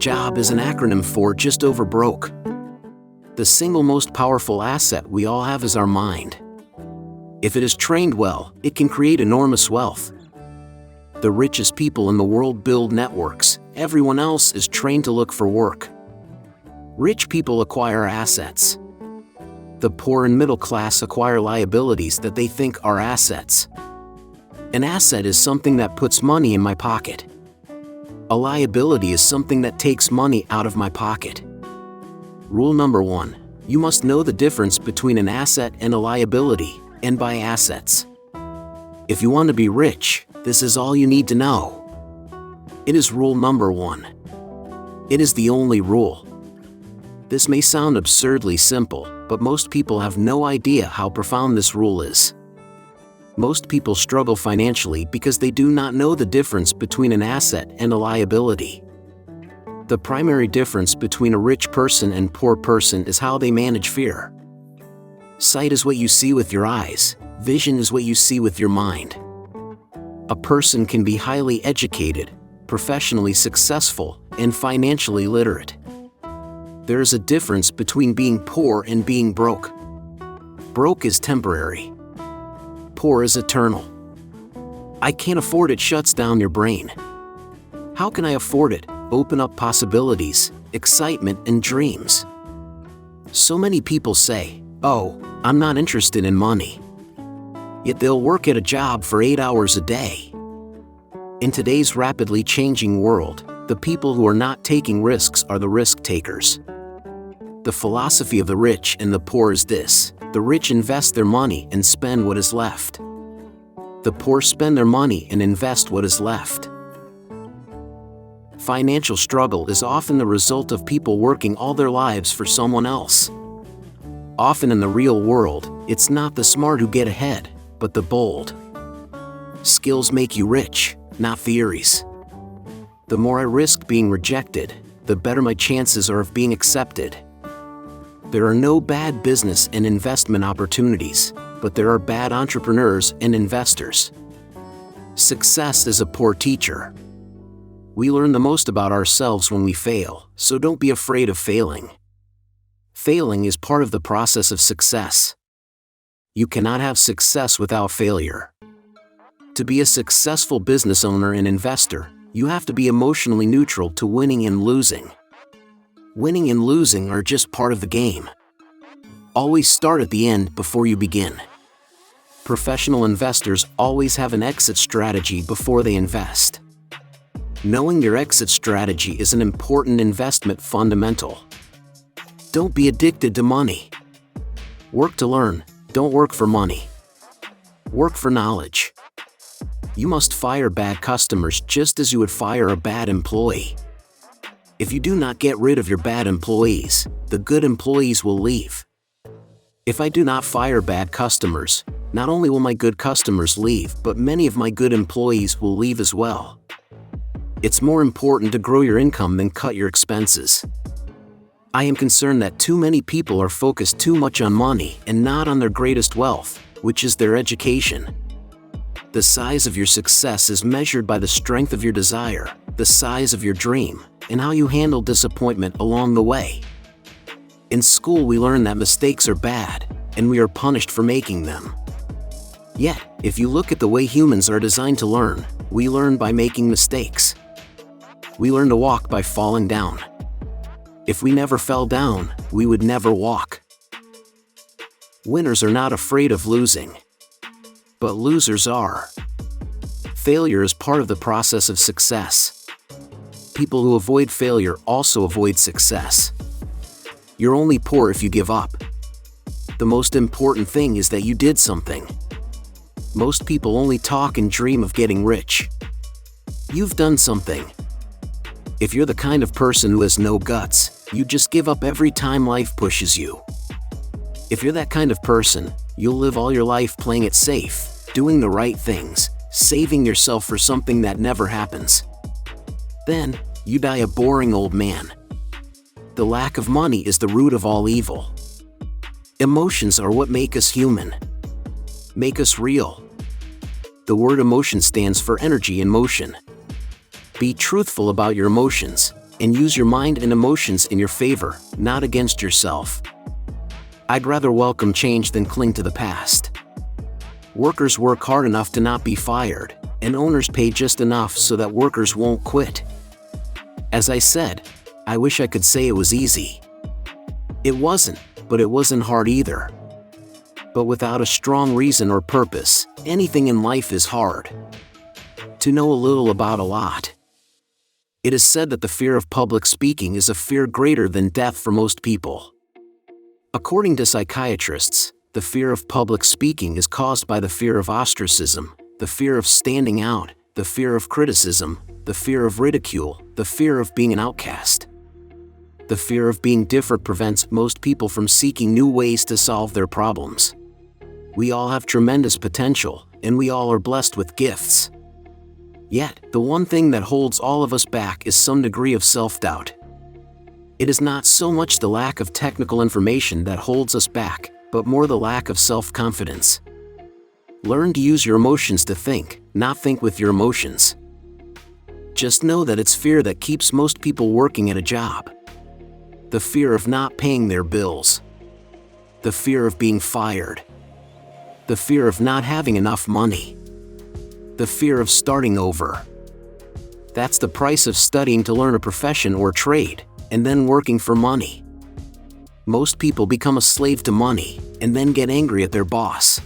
JOB is an acronym for just over broke. The single most powerful asset we all have is our mind. If it is trained well, it can create enormous wealth. The richest people in the world build networks. Everyone else is trained to look for work. Rich people acquire assets. The poor and middle class acquire liabilities that they think are assets. An asset is something that puts money in my pocket. A liability is something that takes money out of my pocket. Rule number 1. You must know the difference between an asset and a liability, and buy assets. If you want to be rich, this is all you need to know. It is rule number 1. It is the only rule. This may sound absurdly simple, but most people have no idea how profound this rule is. Most people struggle financially because they do not know the difference between an asset and a liability. The primary difference between a rich person and poor person is how they manage fear. Sight is what you see with your eyes, vision is what you see with your mind. A person can be highly educated, professionally successful, and financially literate. There is a difference between being poor and being broke. Broke is temporary. Poor is eternal. I can't afford it shuts down your brain. How can I afford it? Open up possibilities, excitement, and dreams. So many people say, "Oh, I'm not interested in money." Yet they'll work at a job for 8 hours a day. In today's rapidly changing world, the people who are not taking risks are the risk takers. The philosophy of the rich and the poor is this: the rich invest their money and spend what is left. The poor spend their money and invest what is left. Financial struggle is often the result of people working all their lives for someone else. Often in the real world, it's not the smart who get ahead, but the bold. Skills make you rich, not theories. The more I risk being rejected, the better my chances are of being accepted. There are no bad business and investment opportunities, but there are bad entrepreneurs and investors. Success is a poor teacher. We learn the most about ourselves when we fail, so don't be afraid of failing. Failing is part of the process of success. You cannot have success without failure. To be a successful business owner and investor, you have to be emotionally neutral to winning and losing. Winning and losing are just part of the game. Always start at the end before you begin. Professional investors always have an exit strategy before they invest. Knowing your exit strategy is an important investment fundamental. Don't be addicted to money. Work to learn, don't work for money. Work for knowledge. You must fire bad customers just as you would fire a bad employee. If you do not get rid of your bad employees, the good employees will leave. If I do not fire bad customers, not only will my good customers leave, but many of my good employees will leave as well. It's more important to grow your income than cut your expenses. I am concerned that too many people are focused too much on money and not on their greatest wealth, which is their education. The size of your success is measured by the strength of your desire, the size of your dream, and how you handle disappointment along the way. In school we learn that mistakes are bad, and we are punished for making them. Yet, if you look at the way humans are designed to learn, we learn by making mistakes. We learn to walk by falling down. If we never fell down, we would never walk. Winners are not afraid of losing. But losers are. Failure is part of the process of success. People who avoid failure also avoid success. You're only poor if you give up. The most important thing is that you did something. Most people only talk and dream of getting rich. You've done something. If you're the kind of person who has no guts, you just give up every time life pushes you. If you're that kind of person, you'll live all your life playing it safe, doing the right things, saving yourself for something that never happens. Then, you die a boring old man. The lack of money is the root of all evil. Emotions are what make us human. Make us real. The word emotion stands for energy in motion. Be truthful about your emotions, and use your mind and emotions in your favor, not against yourself. I'd rather welcome change than cling to the past. Workers work hard enough to not be fired, and owners pay just enough so that workers won't quit. As I said, I wish I could say it was easy. It wasn't, but it wasn't hard either. But without a strong reason or purpose, anything in life is hard. To know a little about a lot. It is said that the fear of public speaking is a fear greater than death for most people. According to psychiatrists, the fear of public speaking is caused by the fear of ostracism, the fear of standing out, the fear of criticism, the fear of ridicule, the fear of being an outcast. The fear of being different prevents most people from seeking new ways to solve their problems. We all have tremendous potential, and we all are blessed with gifts. Yet, the one thing that holds all of us back is some degree of self-doubt. It is not so much the lack of technical information that holds us back, but more the lack of self-confidence. Learn to use your emotions to think, not think with your emotions. Just know that it's fear that keeps most people working at a job. The fear of not paying their bills. The fear of being fired. The fear of not having enough money. The fear of starting over. That's the price of studying to learn a profession or trade, and then working for money. Most people become a slave to money, and then get angry at their boss.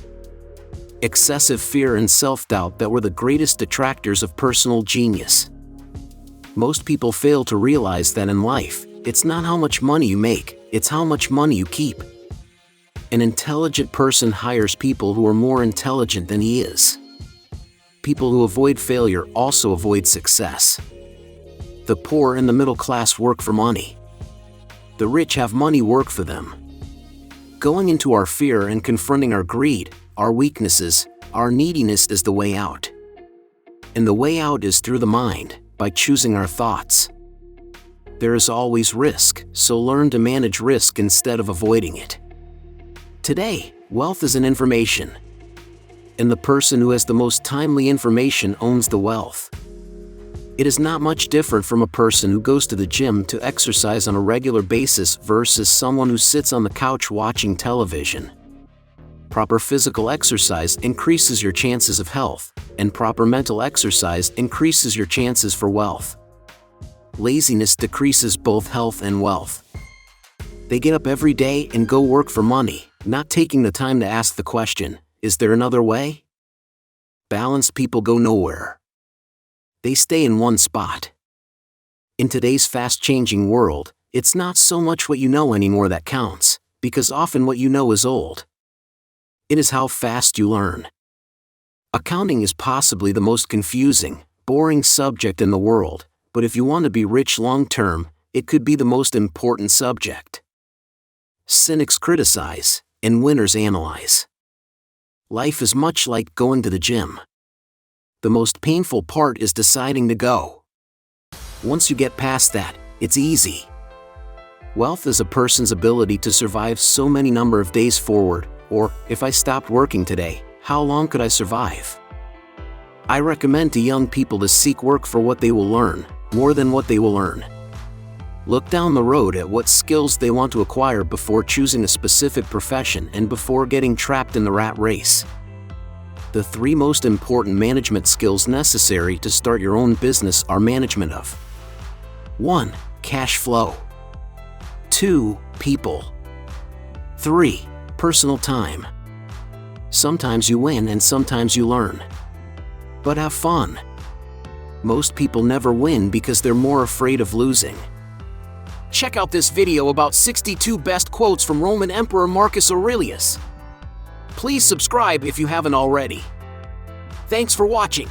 Excessive fear and self-doubt that were the greatest detractors of personal genius. Most people fail to realize that in life, it's not how much money you make, it's how much money you keep. An intelligent person hires people who are more intelligent than he is. People who avoid failure also avoid success. The poor and the middle class work for money. The rich have money work for them. Going into our fear and confronting our greed, our weaknesses, our neediness is the way out. And the way out is through the mind, by choosing our thoughts. There is always risk, so learn to manage risk instead of avoiding it. Today, wealth is an information. And the person who has the most timely information owns the wealth. It is not much different from a person who goes to the gym to exercise on a regular basis versus someone who sits on the couch watching television. Proper physical exercise increases your chances of health, and proper mental exercise increases your chances for wealth. Laziness decreases both health and wealth. They get up every day and go work for money, not taking the time to ask the question, is there another way? Balanced people go nowhere. They stay in one spot. In today's fast-changing world, it's not so much what you know anymore that counts, because often what you know is old. It is how fast you learn. Accounting is possibly the most confusing, boring subject in the world, but if you want to be rich long-term, it could be the most important subject. Cynics criticize, and winners analyze. Life is much like going to the gym. The most painful part is deciding to go. Once you get past that, it's easy. Wealth is a person's ability to survive so many number of days forward, or, if I stopped working today, how long could I survive? I recommend to young people to seek work for what they will learn, more than what they will earn. Look down the road at what skills they want to acquire before choosing a specific profession and before getting trapped in the rat race. The 3 most important management skills necessary to start your own business are management of 1. Cash flow. 2. People. 3. Personal time. Sometimes you win and sometimes you learn. But have fun. Most people never win because they're more afraid of losing. Check out this video about 62 best quotes from Roman Emperor Marcus Aurelius. Please subscribe if you haven't already. Thanks for watching.